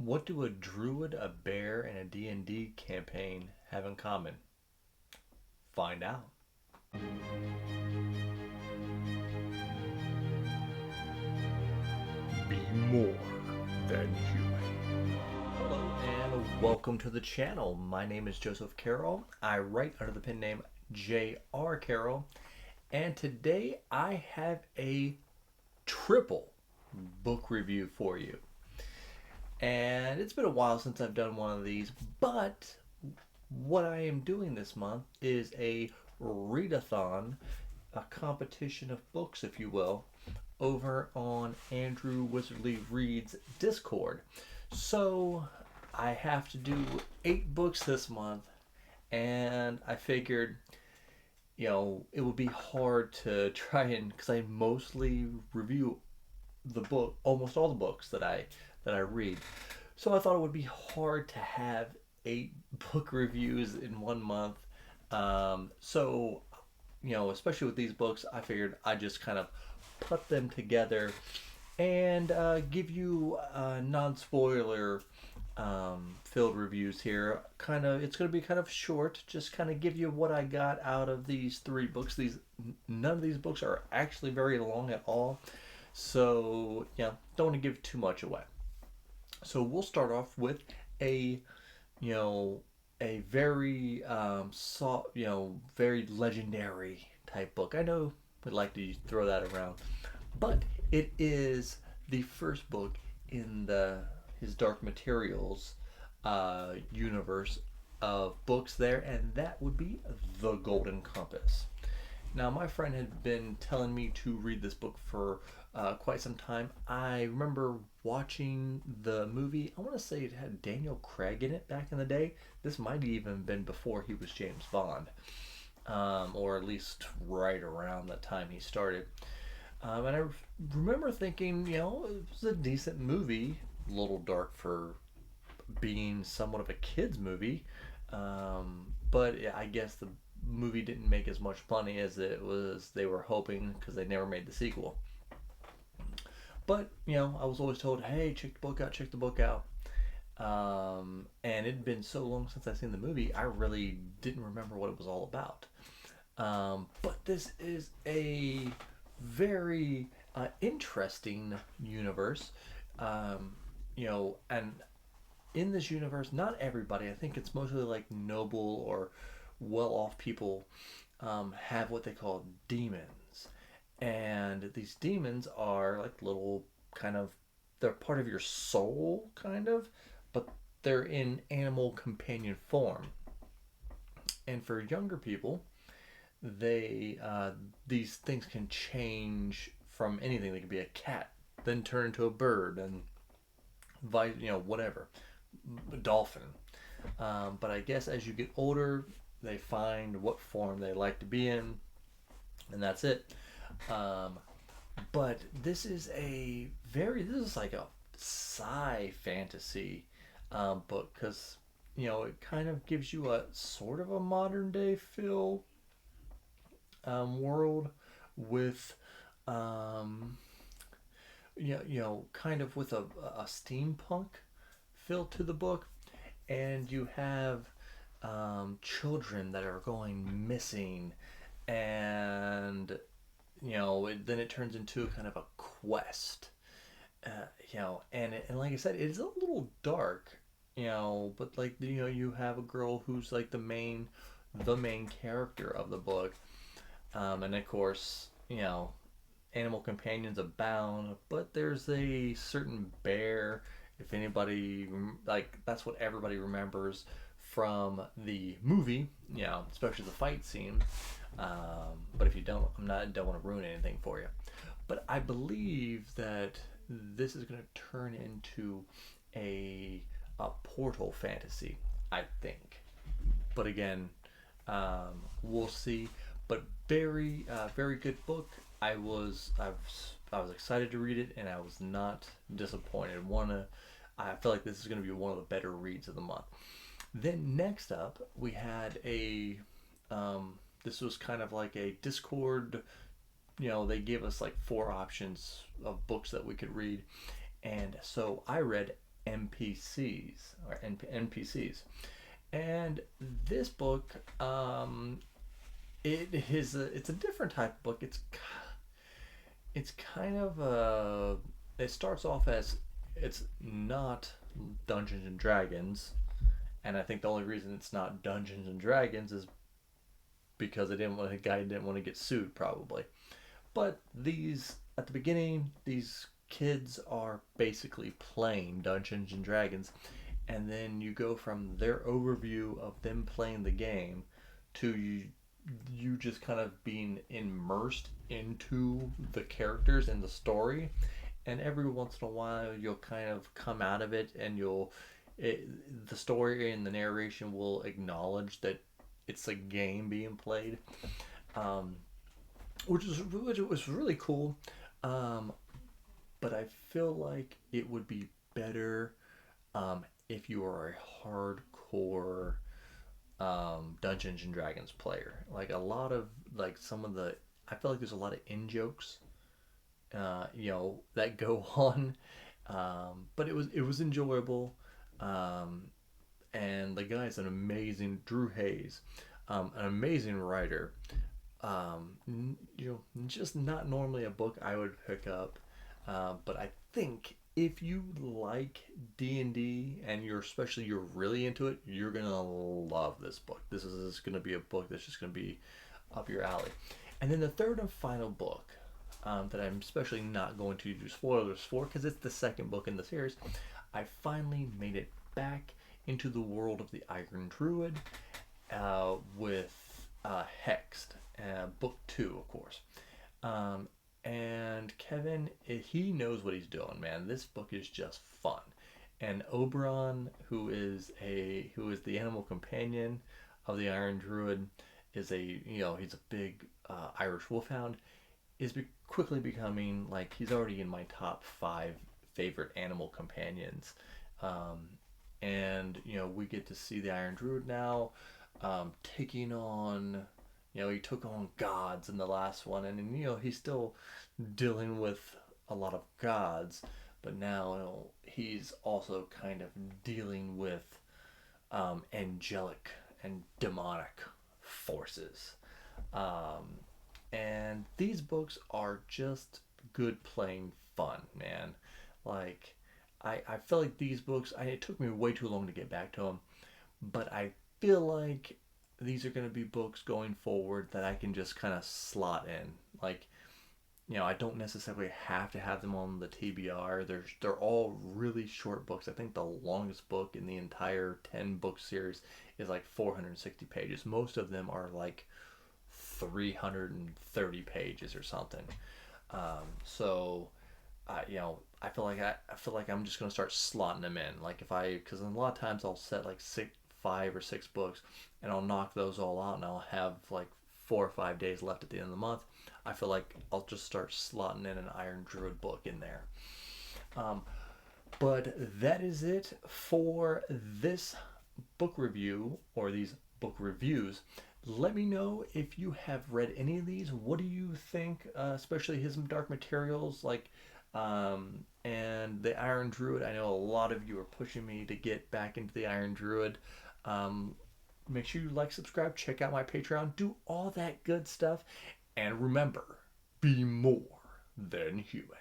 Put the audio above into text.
What do a druid, a bear, and a D&D campaign have in common? Find out. Be more than human. Hello and welcome to the channel. My name is Joseph Carroll. I write under the pen name J.R. Carroll, and today I have a triple book review for you. And it's been a while since I've done one of these, but what I am doing this month is a readathon, a competition of books, if you will, over on Andrew Wizardly Reads Discord. So I have to do 8 books this month, and I figured, it would be hard to try and because I mostly review the book, almost all the books that I read. So I thought it would be hard to have 8 book reviews in one month. So especially with these books, I figured I'd just kind of put them together and give you non-spoiler filled reviews here. It's going to be kind of short. Just kind of give you what I got out of these 3 books. These None of these books are actually very long at all, so don't want to give too much away. So we'll start off with a you know a very very legendary type book. I know we'd like to throw that around, but it is the first book in the his Dark Materials universe of books there, and that would be The Golden Compass. Now, my friend had been telling me to read this book for quite some time. I remember watching the movie. I want to say it had Daniel Craig in it back in the day. This might have even been before he was James Bond, or at least right around the time he started. And I remember thinking, it was a decent movie, a little dark for being somewhat of a kid's movie. But I guess the movie didn't make as much money as it was they were hoping because they never made the sequel. But I was always told, "Hey, check the book out, check the book out." And it'd been so long since I seen the movie, I really didn't remember what it was all about. But this is a very interesting universe. And in this universe, not everybody, I think it's mostly like noble or well off people, have what they call demons. And these demons are like little kind of, they're part of your soul, kind of, but they're in animal companion form. And for younger people, these things can change from anything. They could be a cat, then turn into a bird, and whatever, a dolphin. But I guess as you get older, they find what form they like to be in, and that's it. Um, but this is like a sci fantasy book because it kind of gives you a sort of a modern day feel world with um, kind of with a steampunk feel to the book, and you have children that are going missing, and then it turns into kind of a quest. And like I said, it's a little dark, but like you have a girl who's like the main character of the book, and of course animal companions abound, but there's a certain bear. If anybody, like, that's what everybody remembers from the movie, especially the fight scene. But if you don't, don't want to ruin anything for you. But I believe that this is going to turn into a portal fantasy, I think. But again, we'll see. But very good book. I was excited to read it, and I was not disappointed. I feel like this is going to be one of the better reads of the month. Then next up, we had this was kind of like a Discord. They gave us like 4 options of books that we could read, and so I read NPCs. And this book, it's a different type of book. It's kind of it starts off as it's not Dungeons and Dragons, and I think the only reason it's not Dungeons and Dragons is because the guy didn't want to get sued probably. But these at the beginning, these kids are basically playing Dungeons and Dragons, and then you go from their overview of them playing the game to you just kind of being immersed into the characters and the story, and every once in a while you'll kind of come out of it and the story and the narration will acknowledge that it's a game being played, um, which was really cool. um, but I feel like it would be better if you are a hardcore Dungeons and Dragons player. Like a lot of like some of the, I feel like there's a lot of in jokes, that go on. But it was enjoyable. Um, and the guy's an amazing Drew Hayes, an amazing writer. Just not normally a book I would pick up, but I think if you like D&D and you're really into it, you're gonna love this book. This is gonna be a book that's just gonna be up your alley. And then the third and final book, that I'm especially not going to do spoilers for because it's the second book in the series. I finally made it back into the world of the Iron Druid, with Hexed, book 2, of course. And Kevin, he knows what he's doing, man. This book is just fun. And Oberon, who is the animal companion of the Iron Druid, he's a big Irish wolfhound, quickly becoming like he's already in my top 5 favorite animal companions. Um, and we get to see the Iron Druid now, taking on, he took on gods in the last one, and he's still dealing with a lot of gods, but now he's also kind of dealing with angelic and demonic forces. Um, and these books are just good plain fun, man. Like, I feel like these books, it took me way too long to get back to them, but I feel like these are going to be books going forward that I can just kind of slot in. Like, I don't necessarily have to have them on the TBR. They're all really short books. I think the longest book in the entire 10 book series is like 460 pages. Most of them are like 330 pages or something. So I feel like I'm just gonna start slotting them in. Like because a lot of times I'll set like 5 or 6 books, and I'll knock those all out, and I'll have like 4 or 5 days left at the end of the month. I feel like I'll just start slotting in an Iron Druid book in there. Um, but that is it for this book review, or these book reviews. Let me know if you have read any of these. What do you think, especially his Dark Materials, and the Iron Druid? I know a lot of you are pushing me to get back into the Iron Druid. Um, Make sure you like, subscribe, check out my Patreon, do all that good stuff, and remember, be more than human.